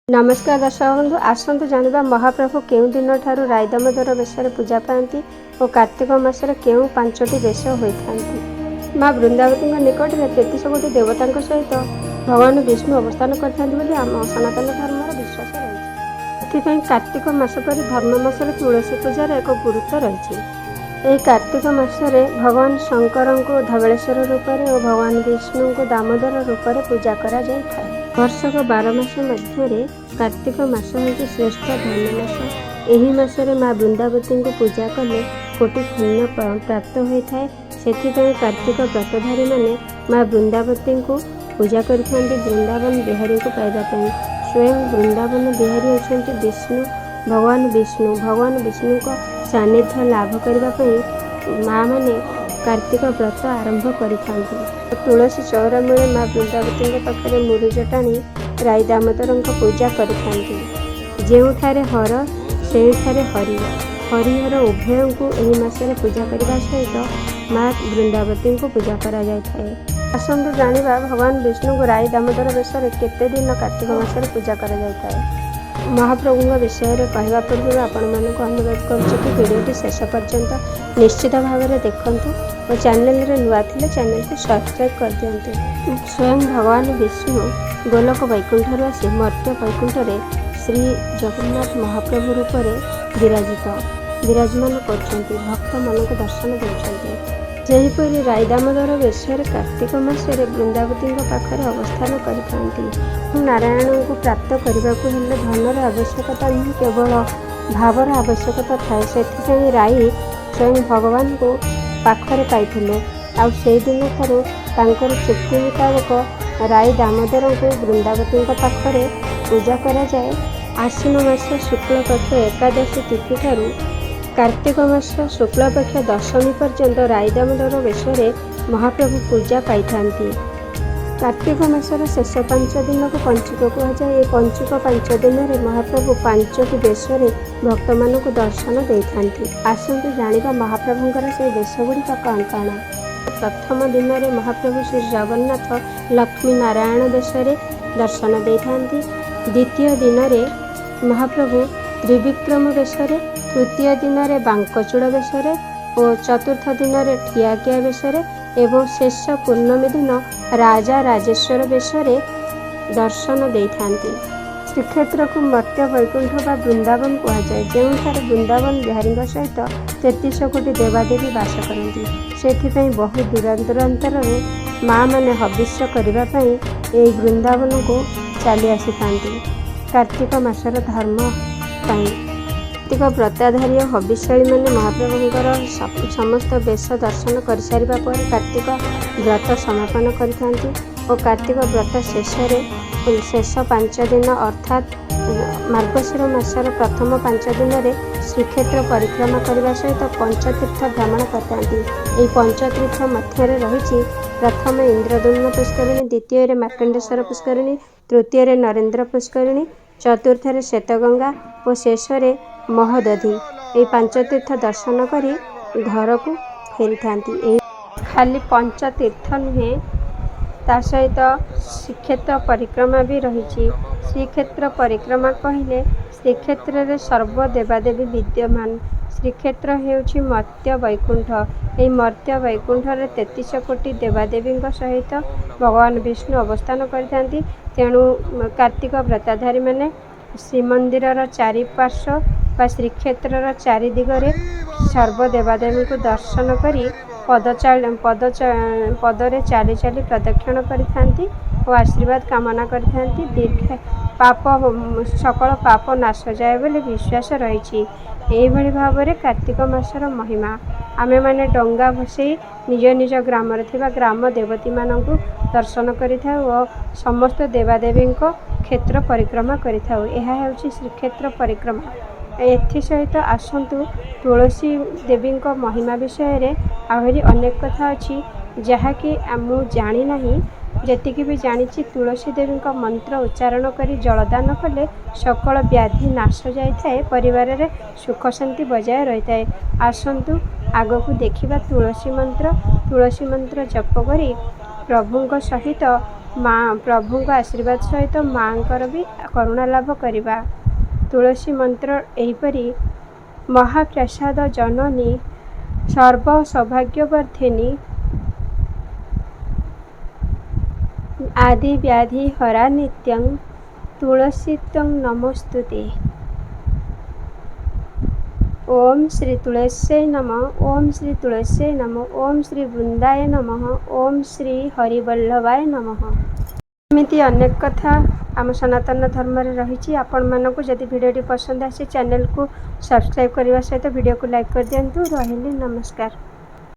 नमस्कार दर्शक बंधु आसतु जानिबा महाप्रभु केउं दिन ठारू राय दामोदर वेशरे पूजा पाती और कार्तिक मासरे केउं पांचटी वेश होइथांती। माँ वृंदावती निकट में 33 कोटी देवता सहित भगवान विष्णु अवस्थान करते आम सनातन धर्मर विश्वास रही। कार्तिक मास पर धर्म मासरे तुलसी पूजार एक गुरुत्व रही। यह कार्तिक मासरे भगवान शंकर को धवलेश्वर रूप और भगवान विष्णु को दामोदर रूप में पूजा करा जाए। वर्षक 12 मास मध्य कार्तिक मास हूँ श्रेष्ठ धर्ममास। यही मासरे माँ वृंदावती को पूजा कले कोटि पुण्य प्राप्त होता है। से कार्तिक व्रतधारी मैंने माँ वृंदावती को पूजा करते वृंदावन बिहारी को पाइबापी। स्वयं वृंदावन बिहारी अच्छा भगवान विष्णु को सानिध्य लाभ करने माँ मैंने कार्तिक व्रत आरंभ करिथांती। तुलसी चौरा मूले माँ वृंदावती पाखे मुरुज टाणी राय दामोदर पूजा करिथांती। जेउठारे हर सेठारे हरि हरिहर उभय को यही मासरे पूजा करने सहित माँ वृंदावती को पूजा करा जाए। आसतु जानिबा भगवान विष्णु को राय दामोदर वेशरे केते दिन कार्तिक मासरे पूजा करा जाए। महाप्रभु विषय में कहवा पूर्व आपण मानक अनुरोध कर वीडियोटी शेष पर्यंत निश्चित भाव में देखूँ और चैनल नुआ थे चैनल को सब्सक्राइब कर दिंतु। स्वयं भगवान विष्णु गोलोक वैकुंठ आसी मर्त्य वैकुंठ श्री जगन्नाथ महाप्रभु रूप विराजमान कर भक्त मान दर्शन देते। सेहीपरि राय दामोदर वेशरे कार्तिक मासरे वृंदावती पाखे अवस्थान करते। नारायण को प्राप्त करने को हेले धनर आवश्यकता नहीं केवल भावर आवश्यकता थाए। से राय स्वयं भगवान को पाखरे पाइथिले। आ से दिन ठारू तांकर चुक्ति मुताबक राय दामोदर को वृंदावती पाखरे पूजा करा जाए। आश्विन मास शुक्ल पक्ष एकादशी तिथि ठारू कार्तिक मास शुक्ल पक्ष दशमी पर्यंत राय दामोदर वेशरे महाप्रभु पूजा पाई। कार्तिक मासर शेष 5 दिन को पंचुक कहुए। ये पंचुक 5 दिन में महाप्रभु 5टी वेशरे भक्त मान को दर्शन देते। आसतु जानिबा महाप्रभुंकर से वेश गुड़िक कौन कौन। प्रथम दिन में महाप्रभु श्री जगन्नाथ लक्ष्मी नारायण वेशरे दर्शन देते। द्वितीय दिन में महाप्रभु त्रिविक्रम वेशरे, तृतीय दिन में बांकचूड़ वेशरे और चतुर्थ दिन में ठियाकिया वेशरे एवं शेष पूर्णमी दिन राजा राजेश्वर वेशरे दर्शन देते। श्रीक्षेत्र को मर्त्य वैकुंठ व वृंदावन कहुए। जो वृंदावन बिहारी सहित 33 कोटी देवादेवी बास करती। से बहु दूरांतर माँ मैंने हविष्य करने वृंदावन को चली आसी था। कार्तिक मासर धर्म कार्तिक व्रताधारी हविष्याणी मैंने महाप्रभुंर समस्त वेश दर्शन कर सारिबा पर कार्तिक व्रत समापन करथांती और कार्तिक व्रत शेष 5 दिन अर्थात मार्गशीर मासर प्रथम 5 दिन में श्रीक्षेत्र परिक्रमा करने सहित पंचतीर्थ भ्रमण करते। यह पंचतीर्थ मध्य रही प्रथम इंद्रद्युम्न पुष्करिणी, द्वितीय मार्कंडेश्वर पुष्करिणी, तृतीय नरेंद्र पुष्करिणी, चतुर्थ श्वेतगंगा और शेष महोदधि। ये 5 तीर्थ दर्शन कर घर को फेरी था। खाली पंचतीर्थ नुहे ता सहित श्रीक्षेत्र परिक्रमा भी रही। श्रीक्षेत्र परिक्रमा कहले श्रीक्षेत्र में सर्वदेवादेवी विद्यमान। श्रीक्षेत्र हेउछि मर्त्य वैकुंठ। यह मर्त्य वैकुंठ 33 कोटी देवादेवी सहित भगवान विष्णु अवस्थान करते। तेणु कार्तिक व्रताधारी मैंने श्रीमंदिर चारिपार्श्व व श्रीक्षेत्र 4 दिगरे सर्वदेवादेवी को दर्शन करी पदरे चाली चाली प्रदक्षिण करथांती और आशीर्वाद कामना करथांती। दीर्घ पाप सकल पाप नाश जाए बोली विश्वास रही। यही भाव में कार्तिक मासर महिमा आमे माने डंगा भसई निज निज ग्राम ग्राम देवती मानक दर्शन करिथाउ और समस्त देवादेवी क्षेत्र परिक्रमा करिथाउ। यह हेउछि श्रीक्षेत्र परिक्रमा। एथि सहित आसतु तुलसी देवी महिमा विषय रे आहरी अनेक कथा अच्छी जहाँकि मु जानी नहीं। जेतिकी भी जानी तुलसी देवी मंत्र उच्चारण करी जलदान कले सकल व्याधि नाश जाए, परिवार रे सुख शांति बजाय रही है। आसतु आगक देखा तुलसी मंत्र जप करी प्रभुंक सहित माँ प्रभु आशीर्वाद सहित माँकर भी करुणा लाभ करिबा। तुलसी मंत्र एहिपरि महाप्रसाद जननी सर्व सौभाग्यवर्धिनी आदि व्याधि हरा नित्यं तुलसी त्वं नमोस्तुते। ओम श्री तुलस्यै नमः। ओम श्री तुलस्यै नमः। ओम श्री वृंदाय नमः। ओम श्री हरिवल्लभाय नमः। एमिति अनेक कथा आम सनातन धर्म रे रही। आपण मानक जदि वीडियो पसंद आसे चैनल को सब्सक्राइब करने सहित वीडियो को लाइक कर दिंतु। रही नमस्कार।